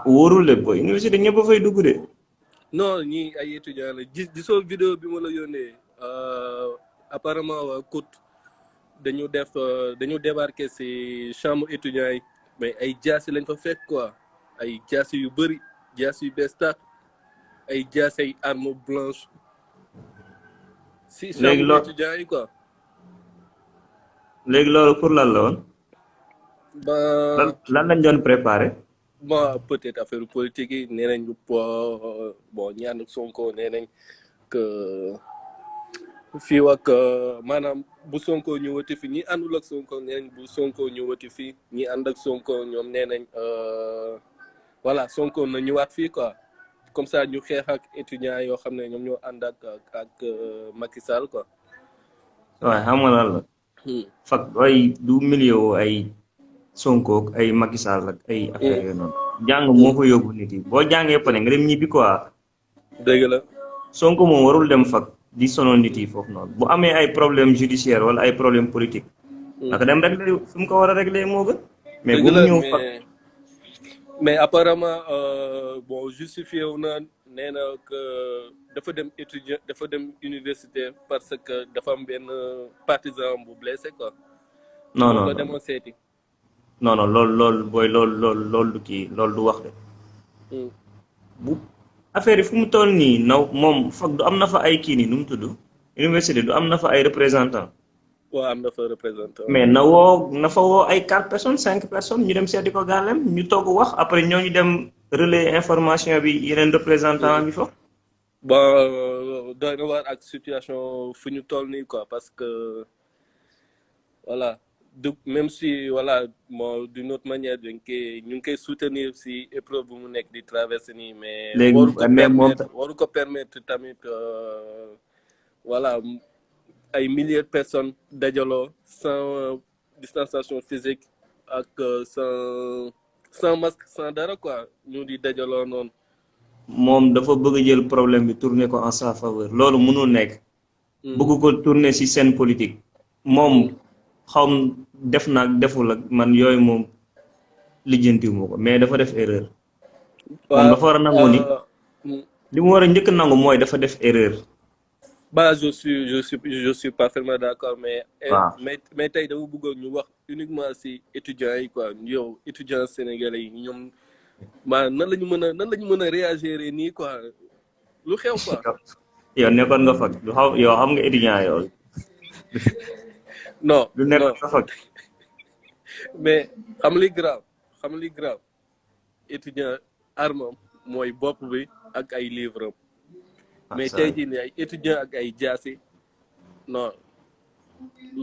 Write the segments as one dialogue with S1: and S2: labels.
S1: wóorul de boy université ñëpp a fay dugg de.
S2: non ñii ay étudiants la gisoo vidéo bi ma la yónnee apparemment waa COUD dañu débarqué ci chambre étudiants yi mais ay jaasi lañ fa fekk quoi ay jaasi yu bëri jaasi yu bees tàq ay jaasi ay armes blanches ci chambre étudiants yi quoi.
S1: léegi loolu pour lan la woon.
S2: ba
S1: lan lañ doon préparé.
S2: bon peut-être affaire politique yi nee nañ bon ñi ànd ak Sonko nee nañ que fii ak maanaam bu Sonko ñëwati fi ñi àndul ak Sonko nee nañ bu Sonko ñëwati fi ñi ànd ak Sonko ñoom nee nañ voilà Sonko na ñëwaat fii quoi comme ça ñu xeex ak étudiants yoo xam ne ñoom ñoo ànd ak Macky Sall quoi.
S1: waaye xam nga lan la. fak ay du milieu ay Sonko ay Macky Sall ak ay affaire yooyu noonu. jàng moo fa yóbbu nit yi boo jàngee pare nga dem ñibbi quoi.
S2: dëgg la.
S1: Sonko moom warul dem fak di sonal nit yi foofu noonu bu amee ay problème judiciaire wala ay problème politique. naka dem régler fi mu ko war a régler moo gën. mais bu mu ñëw fak
S2: mais apparemment bon justifié wu na nee na que dafa dem étudiant dafa dem université parce que dafa am benn partisan bu blessé quoi.
S1: non non
S2: la demoon seeti.
S1: non non loolu booy loolu du kii loolu du wax de. bu affaire yi fu mu toll nii naw moom foog du am na fa ay kii nii nu mu tudd université du am na fa ay représentant
S2: waaw am na fa représentant.
S1: mais na fa woo ay 4 personnes 5 personnes ñu dem seeti ko gàllem ñu toog wax après ñooñu dem relais information bi yeneen représentant bi fa.
S2: bon doy na waar ak situation fu ñu toll nii quoi parce que voilà. Même si voilà bon d'une autre manière ñu ngi koy soutenir si épreuve bu mu nekk di traverser nii mais waru ko permettre tamit voilà ay milliers de personnes dajaloo sans distanciation physique ak sans masque sans dara quoi ñu di dajaloo noonu.
S1: moom dafa bëgg jël problème bi tourner ko en sa faveur loolu mënul nekk. bëgg ko tourner si scène politique moom. xaw def naag deful ak man yooyu moom lijjantiwuma ko mais dafa def erreur. moom dafa war a nangu ni li mu war a njëkk nangu mooy dafa def erreur.
S2: bah je suis parfaitement d'accord mais tey dama bëggoon ñu wax uniquement si étudiants yi quoi yow étudiants sénégalais yi ñoom nan la ñu mën a réagir nii quoi lu xew quoi.
S1: yow nekkoon nga fa du xaw yow xam nga étudiant yow.
S2: non
S1: du nekk sa fag
S2: mais xam li grave étudiant armam mooy bopp bi ak ay livre mais tey jii nii ay étudiant ak ay jaasi non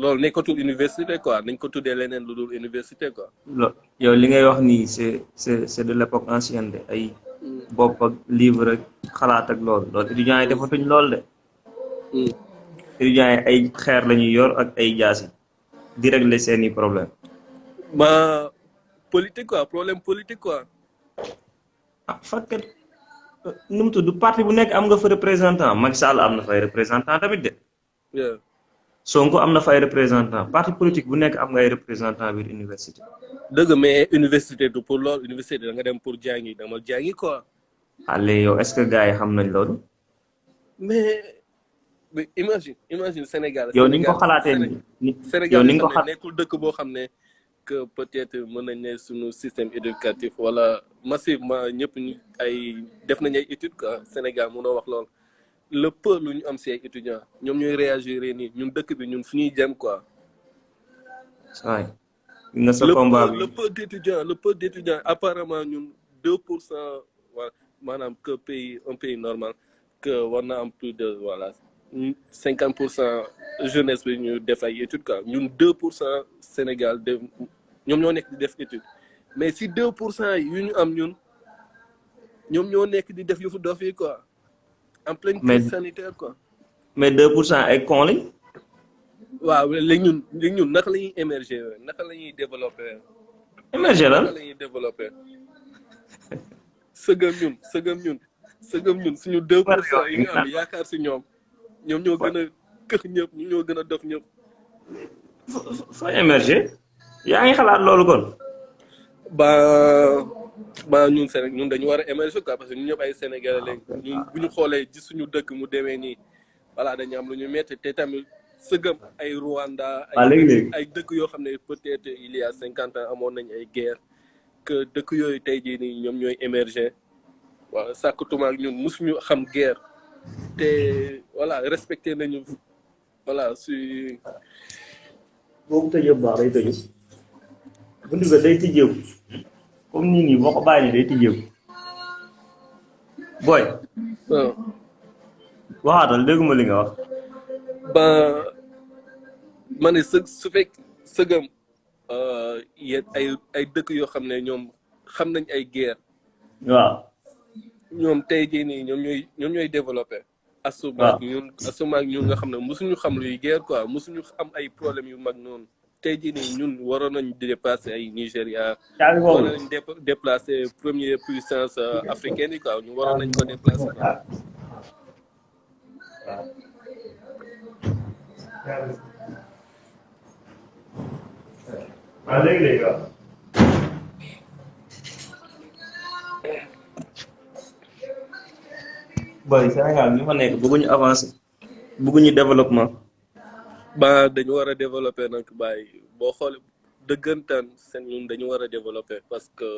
S2: loolu nekkatul université quoi nañ ko tuddee leneen lu dul université quoi.
S1: yow li ngay wax nii c'est de l'époque ancienne de ay bopp ak livre ak xalaat ak loolu étudiants yi defatuñ lool de. étudiants yi ay xeer la ñuy yor ak ay jaasi di régler seeni problème
S2: politique quoi problème politique quoi.
S1: fakkat nu mu tudd parti bu nekk am nga fa représentant Macky Sall am na fay représentant tamit de. Sonko am na fay représentant parti politique bu nekk am nga ay représentant biir université.
S2: dëgg mais université du pour loolu université da nga dem pour jàngi dama jàngi quoi.
S1: allez yow est-ce que gars yi xam nañ loolu.
S2: mais imagine Sénégal.
S1: yow ni nga ko xalaatee nii
S2: Sénégal nekkul dëkk boo xam ne que peut-être mën nañ ne suñu système éducatif wala massivement ñëpp ñu def nañ ay études quoi Sénégal mënoo wax lool le peu lu ñu am si ay étudiants ñoom ñooy réagir nii ñun dëkk bi ñun fu ñuy jëm quoi.
S1: waay nga sa combat bi
S2: le peu d'étudiants apparemment ñun 2% voilà maanaam que un pays normal que war na am plus de voilà 50% jeunesse bi ñu def ay études quoi ñun 2% Sénégal ñoom ñoo nekk di def étude mais si 2% yu ñu am ñun ñoom ñoo nekk di def yëfu dof yi quoi en pleine crise sanitaire quoi.
S1: mais 2% ay con lañ.
S2: waaw léegi ñun naka la ñuy émerger naka la ñuy développer.
S1: émerger lan
S2: naka la ñuy développer. sëgëm ñun suñu 2% yi nga am yaakaar si ñoom ñoo gën a këx ñëpp ñu ñoo gën a dof ñëpp.
S1: fa émerger yaa ngi xalaat loolu kon.
S2: ba ñun Sénégal ñun dañu war a émerger quoi parce que ñun ñëpp ay Sénégalais lañ ñun bu ñu xoolee ci suñu dëkk mu demee nii voilà dañu am lu ñu métti te tamit sëgëm ay Rwanda
S1: waaw léegi-léegi
S2: ay dëkk yoo xam ne peut-être il y a 50 ans amoon nañ ay guerre que dëkk yooyu tey jii nii ñoom ñooy émerger waaw sàkkatuma ak ñun mosuñu xam guerre te voilà respecté nañu voilà si
S1: boobu tëjee baax day tëju bunt bi day tijjeeku comme nii nii boo ko bàyyi day tijjeeku booy
S2: waaw
S1: waxaatal dégguma li nga wax
S2: ba ma ne su fekk sëgëm yéen ay dëkk yoo xam ne ñoom xam nañ ay guerre
S1: waaw
S2: ñoom tey jii nii ñoom ñooy développé asuma ak ñun nga xam ne mosuñu xam luy guerre quoi mosuñu am ay problèmes yu mag noonu tey jii nii ñun waroon nañ déplacer ay Nigéria waroon nañ déplacer première puissance africaine yi quoi ñu waroon nañ ko déplacer
S1: waaw léegi-léegi waaw boy Sénégal ñu fa nekk bëgguñu avancer bëgguñu développement
S2: ba dañu war a développer nag bàyyi boo xool dëggantaan seen ñun dañu war a développer parce que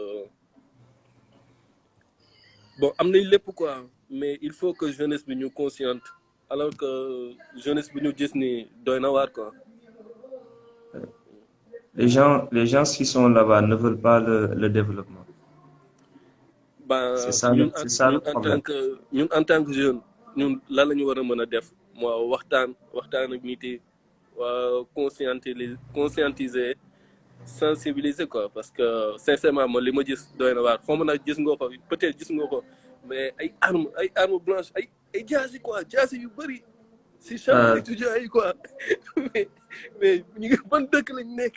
S2: bon am nañ lépp quoi mais il faut que jeunesse bi ñu consciente alors que jeunesse bi ñu gis ni doy na waar quoi.
S1: Les gens qui sont là-bas ne veulent pas le développement.
S2: Ben,
S1: c'est ça le problème.
S2: ñun en tant que jeune ñun lan la ñu war a mën a def moo waxtaan ak nit yi conscientiser sensibiliser quoi parce que sincèrement man li ma gis doy na waar xaw ma nag gis nga ko peut-être gis nga ko mais ay armes blanches ay jaasi quoi jaasi yu bëri si chambre étudiant yi quoi mais ñu ngi ban dëkk lañ nekk.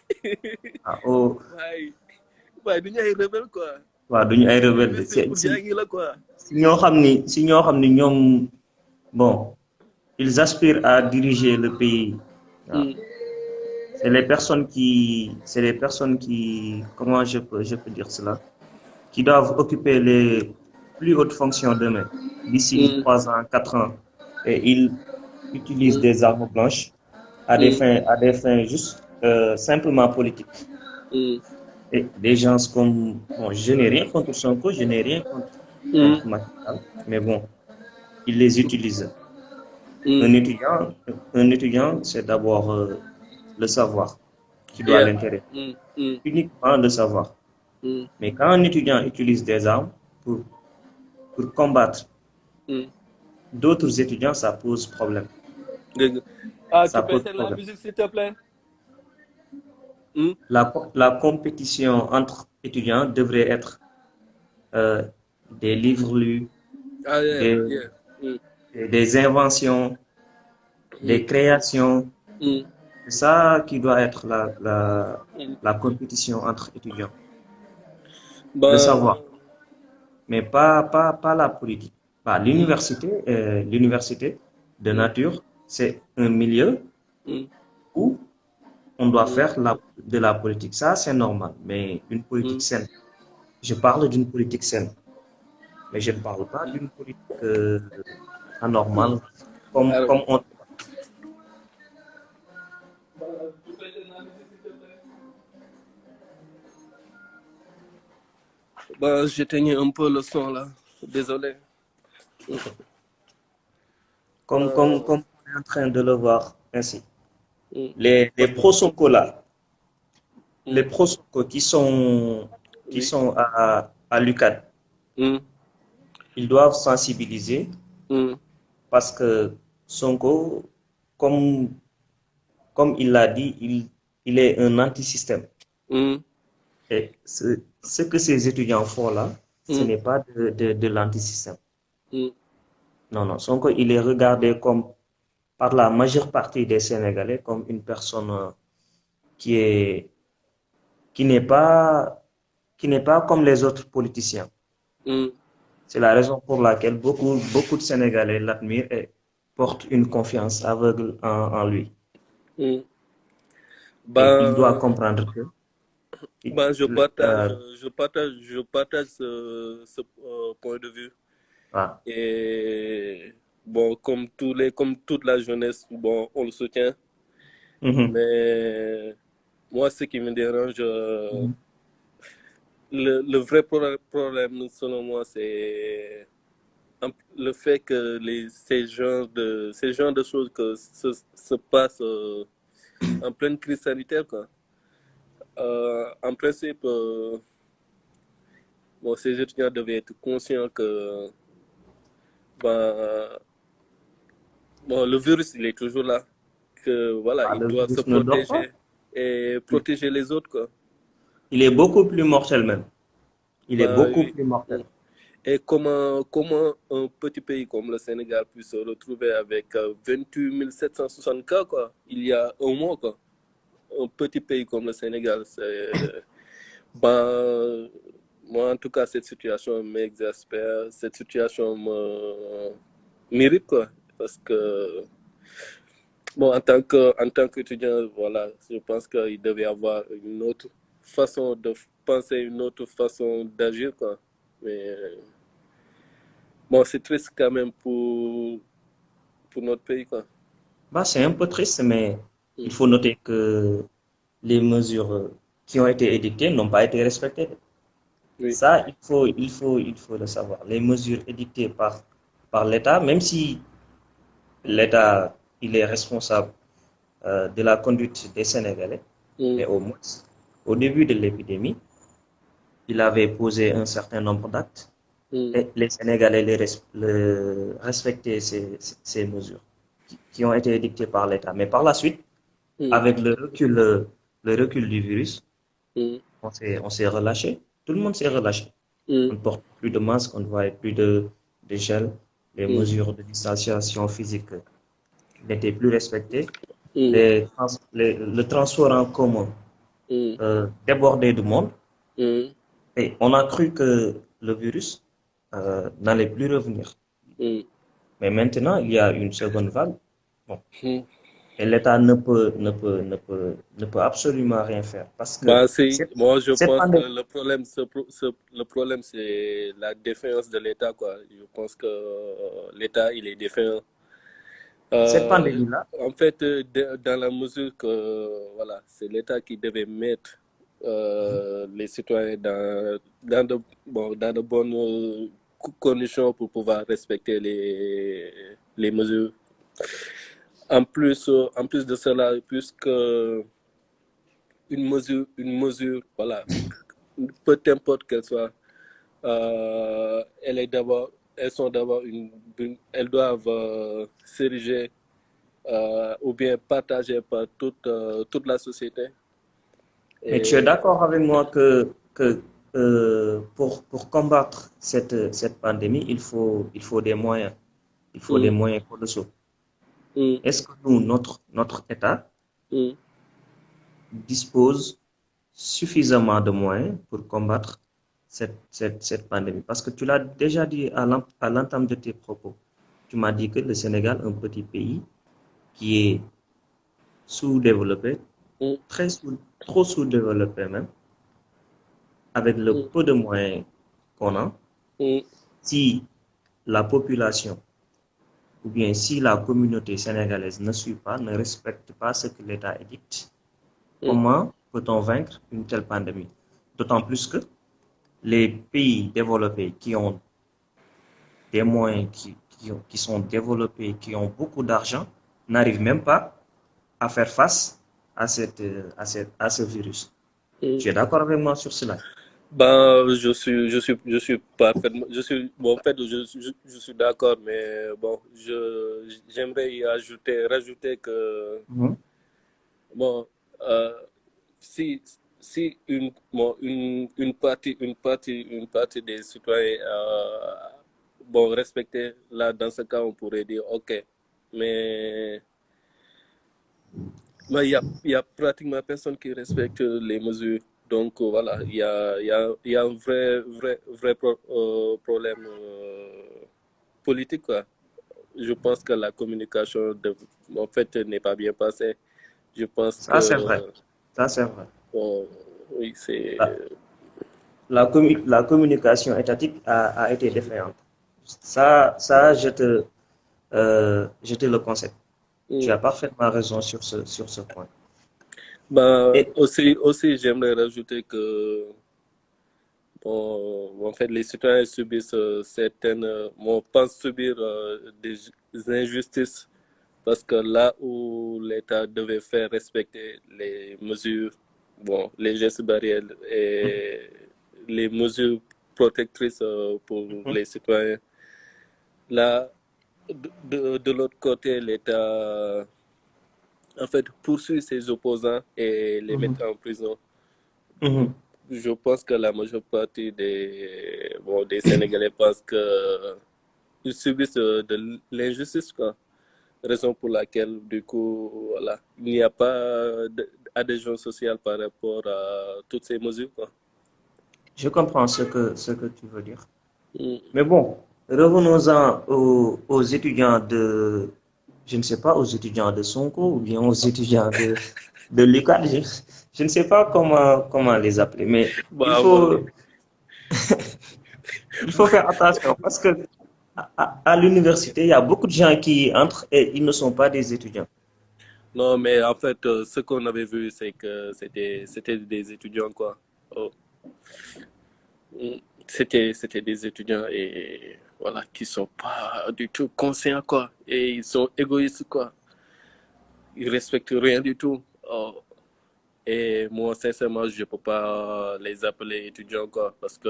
S2: waaye du ñu ay rebelle quoi.
S1: waaw duñu ay rebelle si ñoo xam ni ñoom bon ils aspirent à diriger le pays. C'est les personnes qui comment je peux dire cela, qui doivent occuper les plus hautes fonctions demain d'ici 3 ans 4 ans et ils utilisent des armes blanches à des fins juste simplement politiques. Et des gens comme bon, je n'ai rien contre Sonko, je n'ai rien contre Macky Sall, mais bon, ils les utilisent. Un étudiant, c'est d'abord le savoir qui doit l'intéresser, uniquement le savoir. Mais quand un étudiant utilise des armes pour combattre d'autres étudiants, ça pose problème.
S2: Ça pose problème. La musique, s'il te plaît.
S1: La compétition entre étudiants devrait être des livres lus, des inventions, des créations. C'est ça qui doit être la compétition entre étudiants. Le savoir. Mais pas la politique. L'université de nature, c'est un milieu où on doit faire de la politique. Ça, c'est normal. Mais une politique saine. Je parle d'une politique saine. Mais je ne parle pas d'une politique anormale. Comme on...
S2: J'éteignais un peu le son là. Désolé.
S1: Comme on est en train de le voir ainsi. Les pro-Sonko là, les pro-Sonko qui sont à l'UCAD, ils doivent sensibiliser parce que Sonko, comme il l'a dit, il est un anti-système. Et ce que ces étudiants font là, ce n'est pas de l'anti-système. Non, Sonko, il est regardé comme par la majeure partie des Sénégalais comme une personne qui n'est pas comme les autres politiciens. C'est la raison pour laquelle beaucoup de Sénégalais l'admirent et portent une confiance aveugle en lui. Il doit comprendre que
S2: Ben,
S1: Euh,
S2: je partage ce point de vue.
S1: voilà.
S2: Et bon, comme toute la jeunesse, bon, on le soutient.
S1: Mhm.
S2: Mais moi, ce qui me dérange,
S1: Mhm.
S2: le vrai problème, selon moi, c'est le fait que ces genres de choses que se passent en pleine crise sanitaire, quoi. En principe, bon, ces étudiants devaient être conscients que ben, bon, le virus, il est toujours là, que voilà,
S1: Ah,
S2: il
S1: le
S2: doit se
S1: virus ne dort pas.
S2: protéger et
S1: Il
S2: protéger les autres, quoi.
S1: il est beaucoup plus mortel même. Il est
S2: Ben,
S1: beaucoup
S2: oui.
S1: plus mortel.
S2: Et comment un petit pays comme le Sénégal puisse se retrouver avec 28 760 cas, quoi, il y a un mois, quoi. Un petit pays comme le Sénégal, c'est... Ben, moi, en tout cas, cette situation m'exaspère, cette situation m'irrite, quoi. Parce que, bon, en tant qu'étudiant, voilà, je pense qu'il devait y avoir une autre façon de penser, une autre façon d'agir, quoi. Mais, bon, c'est triste quand même pour notre pays, quoi.
S1: Bah, c'est un peu triste, mais il
S2: Mm.
S1: faut noter que les mesures qui ont été édictées n'ont pas été respectées.
S2: Oui.
S1: Ça, il faut le savoir. Les mesures édictées par l'État, même si l'État, il est responsable de la conduite des Sénégalais,
S2: Mm.
S1: mais au moins, au début de l'épidémie, il avait posé un certain nombre d'actes
S2: Mm.
S1: et les Sénégalais respectaient ces mesures qui ont été édictées par l'État. Mais par la suite,
S2: Mm.
S1: avec le recul du virus,
S2: Mm.
S1: on s'est relâché. Tout le monde s'est relâché. On
S2: Mm.
S1: ne porte plus de masque, on ne voit plus de gel. Les
S2: Mm.
S1: mesures de distanciation physique n'étaient plus respectées.
S2: Mm.
S1: Le transport en commun
S2: Mm.
S1: débordait du monde.
S2: Mm.
S1: Et on a cru que le virus n'allait plus revenir.
S2: Mm.
S1: Mais maintenant, il y a une seconde vague. Bon,
S2: Mm.
S1: et l'État ne peut absolument rien faire parce que
S2: Bah, c'est, moi, je
S1: cette
S2: pense que
S1: pandémie,
S2: le problème, le problème, c'est la défiance de l'État, quoi. Je pense que l'État, il est défiant.
S1: cette pandémie-là,
S2: En fait, dans la mesure que, voilà, c'est l'État qui devait mettre les citoyens dans de bonnes conditions pour pouvoir respecter les mesures. En plus de cela, puisque une mesure, voilà, peu importe qu'elle soit, elles sont d'abord elles doivent s'ériger ou bien partagées par toute la société.
S1: mais tu es
S2: Et,
S1: d'accord avec moi que pour combattre cette pandémie, il faut des moyens. Il faut des
S2: hum,
S1: moyens colossaux.
S2: hum,
S1: Est-ce que nous, notre État,
S2: hum,
S1: dispose suffisamment de moyens pour combattre cette pandémie? Parce que tu l'as déjà dit à l'entame de tes propos. Tu m'as dit que le Sénégal, un petit pays qui est sous-développé,
S2: hum,
S1: trop sous-développé même, avec le
S2: hum,
S1: peu de moyens qu'on a,
S2: hum,
S1: si la population ou bien si la communauté sénégalaise ne suit pas, ne respecte pas ce que l'État édicte,
S2: hum,
S1: comment peut-on vaincre une telle pandémie? D'autant plus que les pays développés qui ont des moyens, qui sont développés, qui ont beaucoup d'argent, n'arrivent même pas à faire face à ce virus.
S2: hum.
S1: Tu es d'accord avec moi sur cela?
S2: Ben, je suis parfaitement, bon, en fait, je suis d'accord, mais bon, j'aimerais rajouter que,
S1: Mhm.
S2: bon, euh, si, si une partie des citoyens, bon, respecter, là, dans ce cas, on pourrait dire, OK, mais, il y a pratiquement personne qui respecte les mesures. Donc, voilà, il y a un vrai problème politique, quoi. Je pense que la communication, en fait, n'est pas bien passée. Je pense
S1: Ça, c'est vrai.
S2: que
S1: Ça, c'est vrai.
S2: bon, Oui, c'est...
S1: La, la communication étatique a été défaillante. Ça je te le concède. Tu
S2: Mm.
S1: as parfaitement raison sur ce point.
S2: Ben,
S1: Et,
S2: aussi j'aimerais rajouter que bon, en fait, les citoyens subissent certaines, bon, pensent subir des injustices parce que là où l'État devait faire respecter les mesures, bon, les gestes barrières et les mesures protectrices pour
S1: Mhm,
S2: les citoyens, là, de l'autre côté, l'État, en fait, poursuit ses opposants et les met
S1: mhm,
S2: en prison.
S1: mhm.
S2: Je pense que la majeure partie des, bon, des Sénégalais pensent que ils subissent de l'injustice, quoi. Raison pour laquelle, du coup, voilà, il n'y a pas d'adhésion sociale par rapport à toutes ces mesures, quoi.
S1: Je comprends ce que tu veux dire.
S2: Mm.
S1: Mais bon, revenons-en aux étudiants de, je ne sais pas, aux étudiants de Sonko ou bien aux étudiants de l'UQAD. Je ne sais pas comment les appeler, mais il
S2: Bah, bon,
S1: faut, il faut faire attention parce que à l'université, il y a beaucoup de gens qui entrent et ils ne sont pas des étudiants.
S2: non, mais en fait, ce qu'on avait vu, c'est que c'était des étudiants, quoi. Oh. Mm. C'était des étudiants et voilà, qui sont pas du tout conscients, quoi. Et ils sont égoïstes, quoi. Ils respectent rien du tout. Oh. Et moi, sincèrement, je peux pas les appeler étudiants, quoi, parce que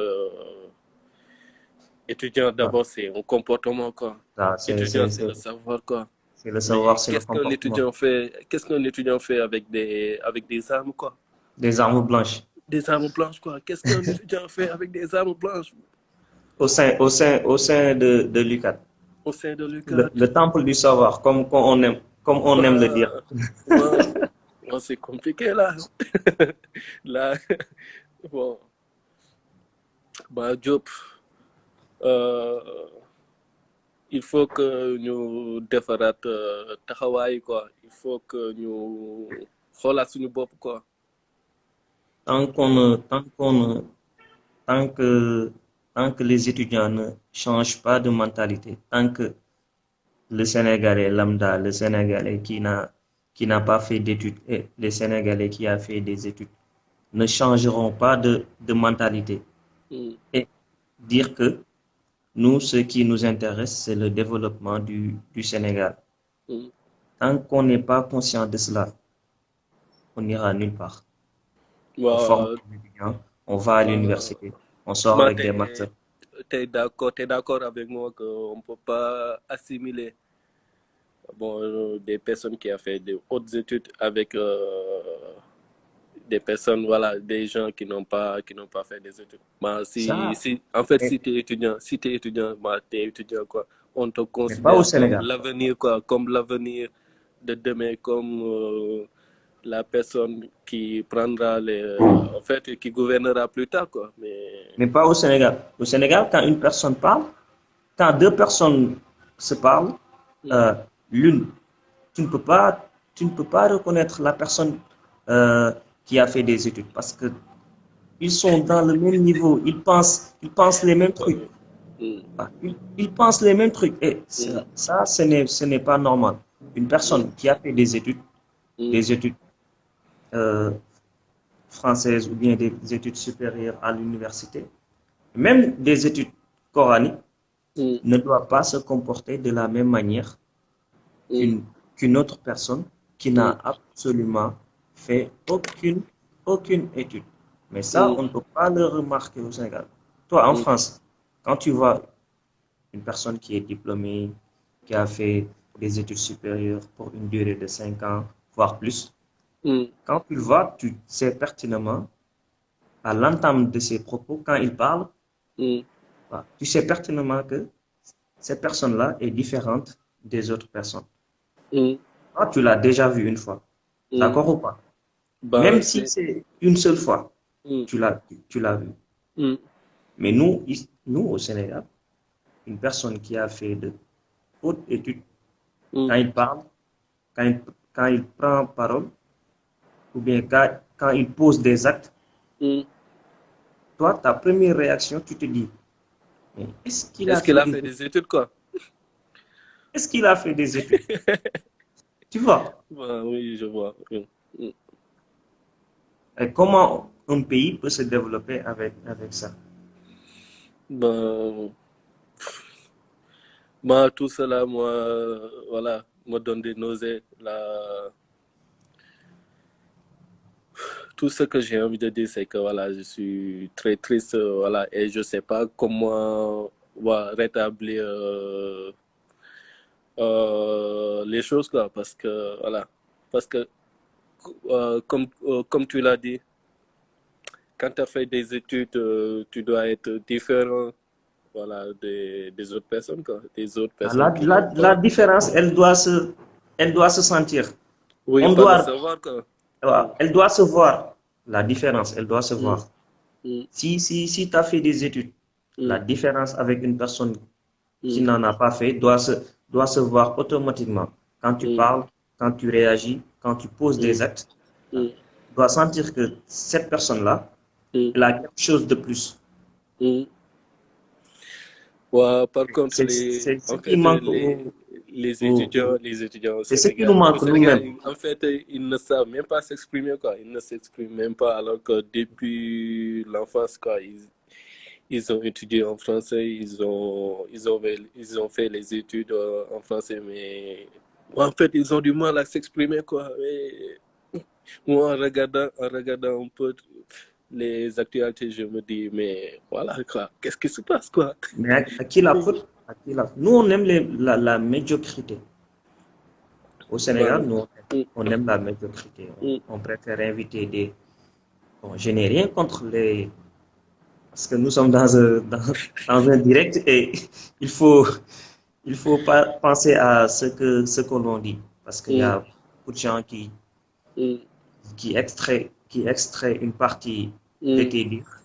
S2: étudiant,
S1: Ah,
S2: d'abord, c'est un comportement, quoi.
S1: ça,
S2: Étudiant, c'est le savoir, quoi.
S1: c'est le savoir,
S2: Mais
S1: c'est le comportement.
S2: qu'est-ce qu'un étudiant fait avec des armes, quoi?
S1: Des armes blanches.
S2: Des armes blanches, quoi. Qu'est-ce qu'un étudiant fait avec des armes blanches
S1: Au sein de l'UQAD.
S2: au sein de l'UCAD?
S1: Le temple du savoir, comme on aime le dire.
S2: Bah, bah, bah, c'est compliqué, là. Là, bon, bah, Diop, euh, il faut que ñu defaraat taxawaay quoi il faut que ñu xoolaat suñu bopp quoi.
S1: Tant qu'on ne, tant qu'on ne, tant que, tant que les étudiants ne changent pas de mentalité, tant que le Sénégalais lambda, le Sénégalais qui n'a pas fait d'études et les Sénégalais qui a fait des études ne changeront pas de mentalité
S2: Mm,
S1: et dire que nous, ce qui nous intéresse, c'est le développement du Sénégal.
S2: mm.
S1: Tant qu'on n'est pas conscient de cela, on n'ira nulle part. On forme
S2: Waaw,
S1: des étudiants, on va à
S2: euh,
S1: l'université, on sort
S2: ma
S1: avec des masters.
S2: t'es d'accord avec moi qu'on peut pas assimiler bon des personnes qui ont fait de hautes études avec des personnes voilà des gens qui n'ont pas fait des études. Bah,
S1: Ça,
S2: si en fait
S1: mais,
S2: si t'es étudiant bah t'es étudiant quoi. On te
S1: mais pas au
S2: considère comme
S1: Sénégal.
S2: l'avenir quoi, comme l'avenir de demain, comme la personne qui prendra les en fait qui gouvernera plus tard quoi. Mais
S1: Mais pas au Sénégal. Au Sénégal, quand une personne parle, quand deux personnes se parlent,
S2: mm,
S1: euh, l'une, tu ne peux pas reconnaître la personne euh, qui a fait des études parce que ils sont dans le même niveau, ils pensent les mêmes trucs.
S2: mm,
S1: Ah, ils pensent les mêmes trucs. Et
S2: mm,
S1: ce n'est pas normal. Une
S2: mm,
S1: personne qui a fait
S2: mm,
S1: des études euh, françaises ou bien des études supérieures à l'université, même des études coraniques,
S2: mm,
S1: ne doit pas se comporter de la même manière
S2: mm,
S1: qu'une autre personne qui
S2: mm,
S1: n'a absolument fait aucune étude. Mais ça,
S2: mm,
S1: on ne peut pas le remarquer au Sénégal. Toi, en
S2: mm,
S1: France, quand tu vois une personne qui est diplômée, qui a fait des études supérieures pour une durée de 5 ans, voire plus,
S2: mm,
S1: quand tu le vois, tu sais pertinemment, à l'entame de ses propos, quand il parle,
S2: mm,
S1: tu sais pertinemment que cette personne-là est différente des autres personnes.
S2: mm,
S1: Ah, tu l'as déjà vu une fois,
S2: mm.
S1: d'accord ou pas?
S2: Ben
S1: Même si
S2: c'est
S1: c'est une seule fois,
S2: mm,
S1: tu l'as vu.
S2: mm,
S1: Mais nous, au Sénégal, une personne qui a fait de hautes études,
S2: mm,
S1: quand il parle, quand il prend parole, ou bien quand il pose des actes,
S2: Mm.
S1: Toi, ta première réaction, tu te dis, mais est-ce qu'il a
S2: Est-ce qu'il
S1: fait
S2: a
S1: des
S2: fait
S1: études?
S2: des études, quoi?
S1: Est-ce qu'il a fait des études? Tu vois?
S2: Bah, oui, je vois. Oui. Mm.
S1: Et comment un pays peut se développer avec ça?
S2: Ben, moi, tout cela, moi, voilà, me donne des nausées. Tout ce que j'ai envie de dire, c'est que voilà, je suis très triste, voilà, et je sais pas comment voilà, rétablir les choses, quoi, parce que voilà, parce que comme tu l'as dit, quand tu as fait des études, tu dois être différent, voilà, des autres personnes, quoi, des autres
S1: La,
S2: personnes qui n'ont
S1: la, la
S2: pas,
S1: différence, elle doit se sentir.
S2: oui,
S1: On
S2: pas le
S1: doit,
S2: savoir, quoi. Mm,
S1: elle doit se voir. La différence, elle doit se
S2: mm,
S1: voir.
S2: mm,
S1: Si tu as fait des études, la
S2: mm,
S1: différence avec une personne qui
S2: mm,
S1: n'en a pas fait doit se voir automatiquement. Quand tu
S2: mm,
S1: parles, quand tu réagis, quand tu poses
S2: mm,
S1: des actes,
S2: mm,
S1: tu dois sentir que cette personne-là,
S2: mm,
S1: elle a quelque chose de plus.
S2: mm. Ouais, par contre,
S1: C'est ce
S2: en
S1: qui
S2: fait,
S1: manque
S2: les étudiants au
S1: c'est ce qui nous manque
S2: Sénégal,
S1: nous-mêmes.
S2: en fait, ils ne savent même pas s'exprimer, quoi. Ils ne s'expriment même pas, alors que depuis l'enfance, quoi, ils ont étudié en français, ils ont fait les études en français, mais en fait, ils ont du mal à s'exprimer, quoi. Et moi, en regardant un peu les actualités, je me dis, mais voilà, quoi, qu'est-ce qui se passe, quoi?
S1: Mais à qui la faute? À qui la faute? Nous, on aime la médiocrité. Au Sénégal,
S2: Ben,
S1: nous,
S2: mm,
S1: on aime la médiocrité.
S2: mm,
S1: On préfère inviter des... Bon, je n'ai rien contre les... Parce que nous sommes dans un direct et il faut, il faut pas penser à ce que l'on dit. Parce qu'il y
S2: mm,
S1: a beaucoup de gens
S2: mm,
S1: qui extrait une partie de
S2: mm.
S1: tes dires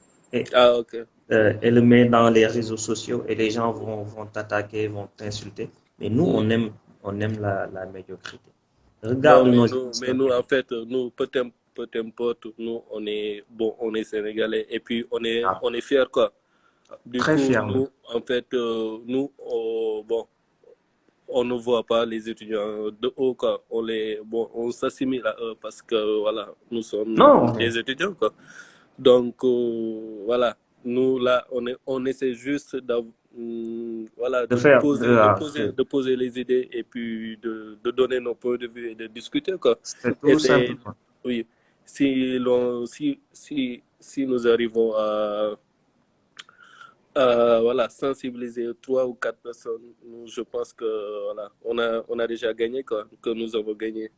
S2: Ah, ok.
S1: et le met dans les réseaux sociaux et les gens vont t'attaquer, vont t'insulter. Mais nous,
S2: Mm.
S1: on aime la médiocrité.
S2: Non,
S1: Regarde nos
S2: mais
S1: émissions
S2: nous, en
S1: télé.
S2: fait, nous, peu importe, nous, on est, bon, on est sénégalais et puis
S1: Ah,
S2: on est fiers, quoi. Du
S1: très
S2: coup,
S1: fier même.
S2: nous, en fait, bon, on ne voit pas les étudiants de haut, quoi. Bon, on s'assimile à eux parce que, voilà, nous sommes
S1: Non, mais
S2: des étudiants, quoi. Donc, voilà, nous, là, on essaie juste voilà,
S1: de faire,
S2: de poser les idées et puis de donner nos points de vue et de discuter, quoi.
S1: c'est
S2: Et
S1: tout simplement.
S2: oui, si nous arrivons voilà, sensibiliser trois ou quatre personnes, je pense que, voilà, on a déjà gagné, quoi, que nous avons gagné.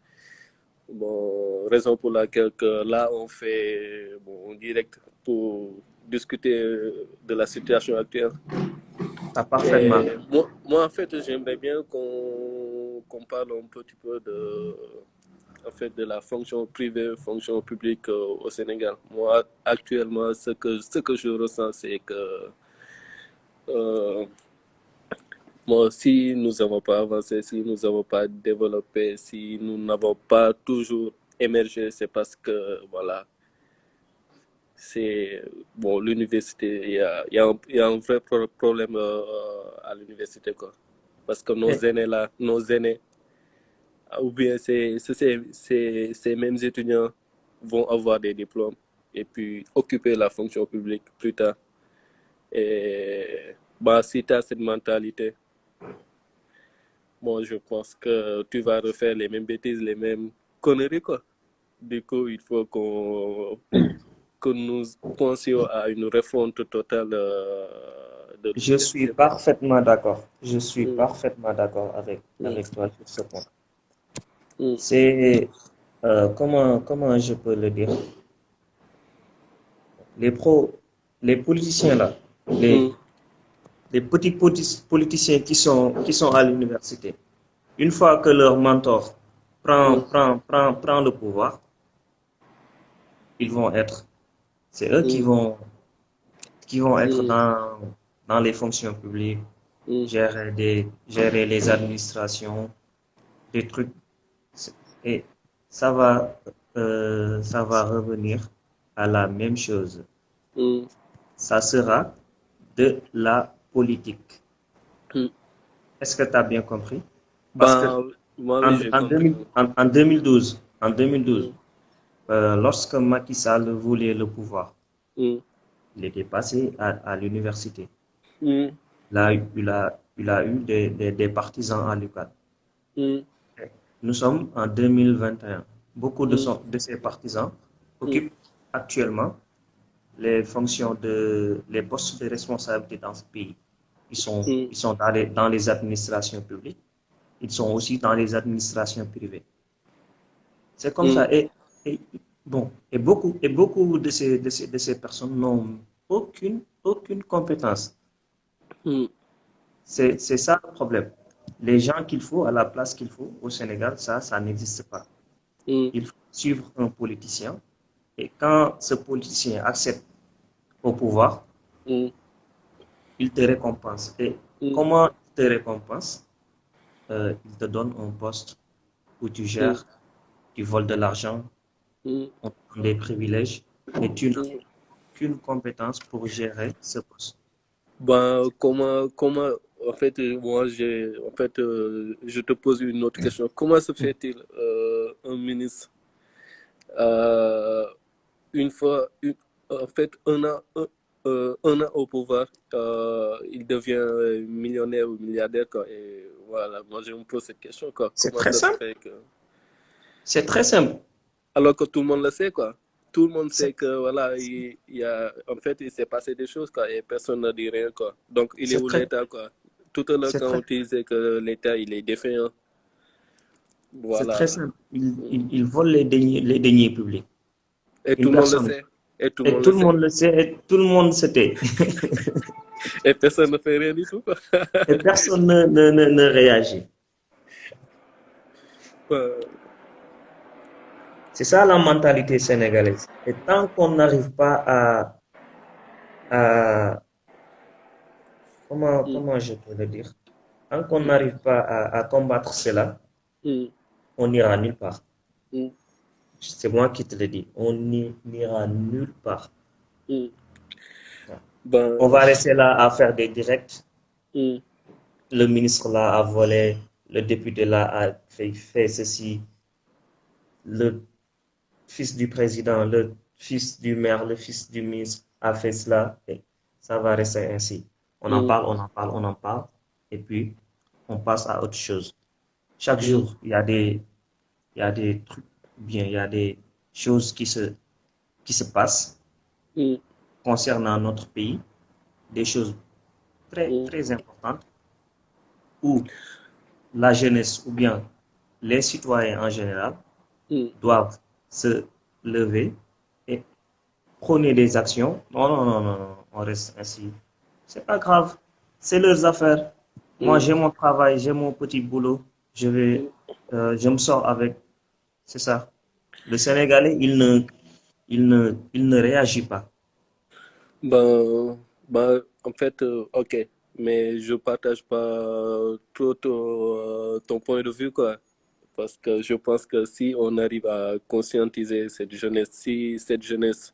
S2: Bon, raison pour laquelle que là, on fait bon, en direct pour discuter de la situation actuelle.
S1: T'as parfaitement
S2: Et
S1: raison.
S2: moi en fait, j'aimerais bien qu'on parle un petit peu en fait, de la fonction privée, fonction publique au Sénégal. Moi, actuellement, ce que je ressens, c'est que euh, bon, si nous n'avons pas avancé, si nous n'avons pas développé, si nous n'avons pas toujours émergé, c'est parce que, voilà, c'est bon l'université il y a un vrai problème à l'université, quoi, parce que nos
S1: Et
S2: aînés là nos aînés ou bien ces mêmes étudiants vont avoir des diplômes et puis occuper la fonction publique plus tard et bah si tu as cette mentalité, moi je pense que tu vas refaire les mêmes bêtises, les mêmes conneries, quoi. Du coup il faut qu'on que nous pensions à une refonte totale de
S1: je suis
S2: l'université, quoi.
S1: parfaitement d'accord. Je suis
S2: Mm,
S1: parfaitement d'accord
S2: mm,
S1: avec toi sur ce point.
S2: mm,
S1: C'est, comment je peux le dire? Les pros, les politiciens là,
S2: mm,
S1: les politiciens qui sont à l'université, une fois que leur mentor
S2: mm,
S1: prend le pouvoir, ils vont être, c'est eux
S2: mm,
S1: qui vont être
S2: mm,
S1: dans les fonctions publiques,
S2: mm,
S1: gérer les administrations, des trucs, et ça va revenir. à la même chose.
S2: Mm.
S1: Ça sera de la politique.
S2: Mm.
S1: Est-ce que tu as bien compris? Parce que
S2: Ben, moi, oui, j'ai
S1: en
S2: compris.
S1: 2000 en 2012, en 2012,
S2: Mm.
S1: lorsque Macky Sall voulait le pouvoir,
S2: Mm.
S1: il était passé à l'université.
S2: Mm.
S1: Il a eu des partisans à l'UCAD.
S2: Mm.
S1: Nous sommes en 2021. Beaucoup
S2: Mm.
S1: de ces partisans
S2: Mm.
S1: occupent actuellement les postes de responsabilité dans ce pays.
S2: Mm.
S1: Ils sont dans les administrations publiques. Ils sont aussi dans les administrations privées. C'est comme ça.
S2: Mm.
S1: Et, bon, et beaucoup de ces personnes n'ont aucune compétence.
S2: Mm.
S1: C'est ça le problème. Les gens qu'il faut à la place qu'il faut au Sénégal, ça n'existe pas.
S2: Mm.
S1: Il faut suivre un politicien et quand ce politicien accède au pouvoir,
S2: Mm.
S1: il te récompense. Et
S2: Mm.
S1: comment il te récompense? Il te donne un poste où tu
S2: Mm.
S1: gères, tu voles de l'argent,
S2: Mm.
S1: on te donne des privilèges et tu n'as
S2: Mm.
S1: aucune compétence pour gérer ce poste.
S2: Ben, en fait, je te pose une autre question. Comment se fait-il, un ministre, euh, une fois, une- en fait, un an au pouvoir, il devient millionnaire ou milliardaire, quoi. Et voilà, moi, je me pose cette question, quoi.
S1: C'est
S2: Comment
S1: très
S2: ça se
S1: simple.
S2: fait que...
S1: C'est très simple.
S2: Alors que tout le monde le sait, quoi. Tout le monde sait
S1: C'est
S2: que, voilà, il y a, en fait, il s'est passé des choses, quoi, et personne ne dit rien, quoi. Donc, il est
S1: c'est
S2: où
S1: très,
S2: l'État, quoi? Tout à l'heure,
S1: c'est
S2: quand
S1: très,
S2: on disait que l'État, il est défaillant,
S1: c'est très
S2: voilà.
S1: simple. Il vole les deniers publics.
S2: Et tout
S1: Une
S2: le monde le
S1: personne.
S2: sait. Et tout le
S1: Et
S2: monde
S1: tout
S2: le
S1: le
S2: sait.
S1: monde le sait et tout le monde se tait.
S2: Et personne ne fait rien du tout, quoi.
S1: Et personne ne réagit.
S2: Euh,
S1: C'est ça la mentalité sénégalaise. Et tant qu'on n'arrive pas à
S2: mm,
S1: comment je peux le dire, tant qu'on n'arrive pas à combattre cela,
S2: mm,
S1: on n'ira nulle part.
S2: mm,
S1: C'est moi qui te le dis. On n'ira nulle part.
S2: mm. Ben,
S1: On va rester là à faire des directs.
S2: mm,
S1: Le ministre là a volé, le député là a fait ceci, le fils du président, le fils du maire, le fils du ministre a fait cela. Et ça va rester ainsi. On en
S2: mm,
S1: parle, on en parle, on en parle. Et puis, on passe à autre chose. Chaque
S2: mm,
S1: jour, il y a des trucs bien, il y a des choses qui se passent
S2: mm,
S1: concernant notre pays, des choses
S2: mm,
S1: très importantes où la jeunesse ou bien les citoyens en général
S2: mm.
S1: doivent se lever et prôner des actions. Non, non, non, non, non, on reste ainsi. C'est pas grave, c'est leurs affaires. Moi,
S2: Mm.
S1: j'ai mon travail, j'ai mon petit boulot, je me sors avec. C'est ça. Le Sénégalais, il ne réagit pas.
S2: Ben, en fait, ok, mais je partage pas trop ton point de vue, quoi. Parce que je pense que si on arrive à conscientiser cette jeunesse, si cette jeunesse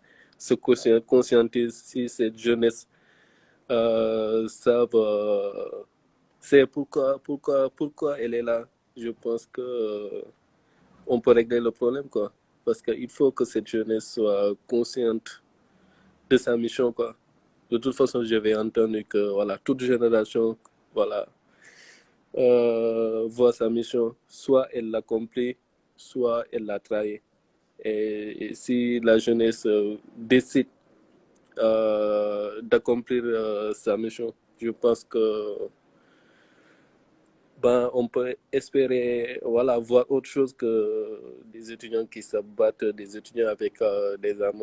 S2: conscientise, si cette jeunesse savent, c'est pourquoi elle est là. Je pense que on peut régler le problème, quoi. Parce qu'il faut que cette jeunesse soit consciente de sa mission, quoi. De toute façon, j'avais entendu que voilà, toute génération voilà, voit sa mission. Soit elle l'accomplit, soit elle l'a trahi. Et si la jeunesse décide d'accomplir sa mission, je pense que ben, on peut espérer voilà, voir autre chose que des étudiants qui se battent, des étudiants avec des armes